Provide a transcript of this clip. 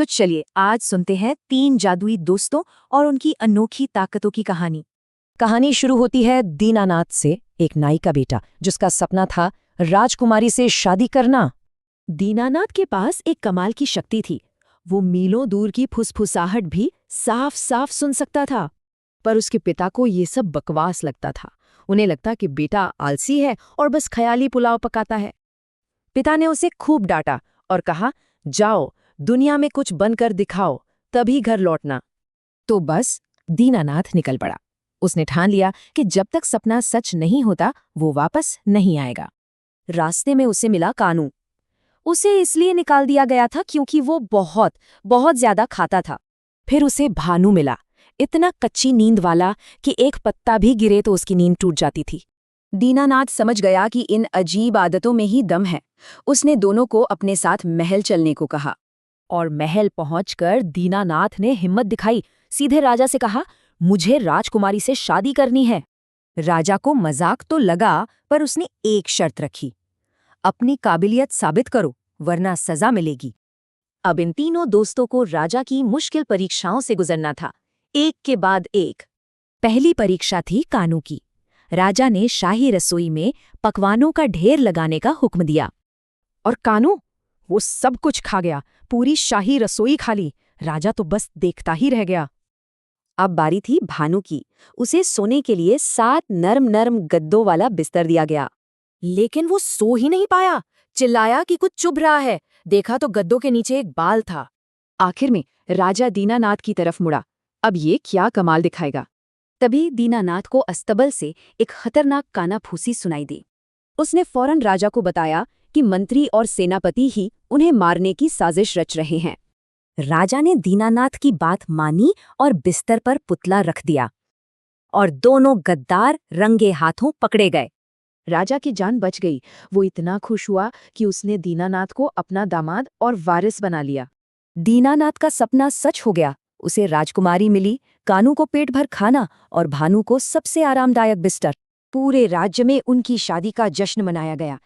तो चलिए आज सुनते हैं 3 जादुई दोस्तों और उनकी अनोखी ताकतों की कहानी। कहानी शुरू होती है दीनानाथ से, एक नाई का बेटा जिसका सपना था राजकुमारी से शादी करना। दीनानाथ के पास एक कमाल की शक्ति थी। वो मीलों दूर की फुसफुसाहट भी साफ साफ सुन सकता था। पर उसके पिता को ये सब बकवास लगता था। उन्हें लगता कि बेटा आलसी है और बस ख्याली पुलाव पकाता है। पिता ने उसे खूब डांटा और कहा, जाओ दुनिया में कुछ बनकर दिखाओ, तभी घर लौटना। तो बस दीनानाथ निकल पड़ा। उसने ठान लिया कि जब तक सपना सच नहीं होता वो वापस नहीं आएगा। रास्ते में उसे मिला कानू। उसे इसलिए निकाल दिया गया था क्योंकि वो बहुत बहुत ज्यादा खाता था। फिर उसे भानु मिला, इतना कच्ची नींद वाला कि एक पत्ता भी गिरे तो उसकी नींद टूट जाती थी। दीनानाथ समझ गया कि इन अजीब आदतों में ही दम है। उसने दोनों को अपने साथ महल चलने को कहा। और महल पहुंचकर दीनानाथ ने हिम्मत दिखाई, सीधे राजा से कहा, मुझे राजकुमारी से शादी करनी है। राजा को मजाक तो लगा, पर उसने एक शर्त रखी, अपनी काबिलियत साबित करो वरना सजा मिलेगी। अब इन तीनों दोस्तों को राजा की मुश्किल परीक्षाओं से गुजरना था, एक के बाद एक। पहली परीक्षा थी कानू की। राजा ने शाही रसोई में पकवानों का ढेर लगाने का हुक्म दिया। और कानू, वो सब कुछ खा गया, पूरी शाही रसोई खा ली। राजा तो बस देखता ही रह गया। अब बारी थी भानु की। उसे सोने के लिए 7 नर्म नर्म गद्दों वाला बिस्तर दिया गया। लेकिन वो सो ही नहीं पाया। चिल्लाया कि कुछ चुभ रहा है। देखा तो गद्दों के नीचे एक बाल था। आखिर में राजा दीनानाथ की तरफ मुड़ा। अब ये क्या कमाल दिखाएगा। तभी दीनानाथ को अस्तबल से एक खतरनाक कानाफूसी सुनाई दी। उसने फौरन राजा को बताया कि मंत्री और सेनापति ही उन्हें मारने की साजिश रच रहे हैं। राजा ने दीनानाथ की बात मानी और बिस्तर पर पुतला रख दिया, और दोनों गद्दार रंगे हाथों पकड़े गए। राजा की जान बच गई। वो इतना खुश हुआ कि उसने दीनानाथ को अपना दामाद और वारिस बना लिया। दीनानाथ का सपना सच हो गया। उसे राजकुमारी मिली, कानू को पेट भर खाना और भानु को सबसे आरामदायक बिस्तर। पूरे राज्य में उनकी शादी का जश्न मनाया गया।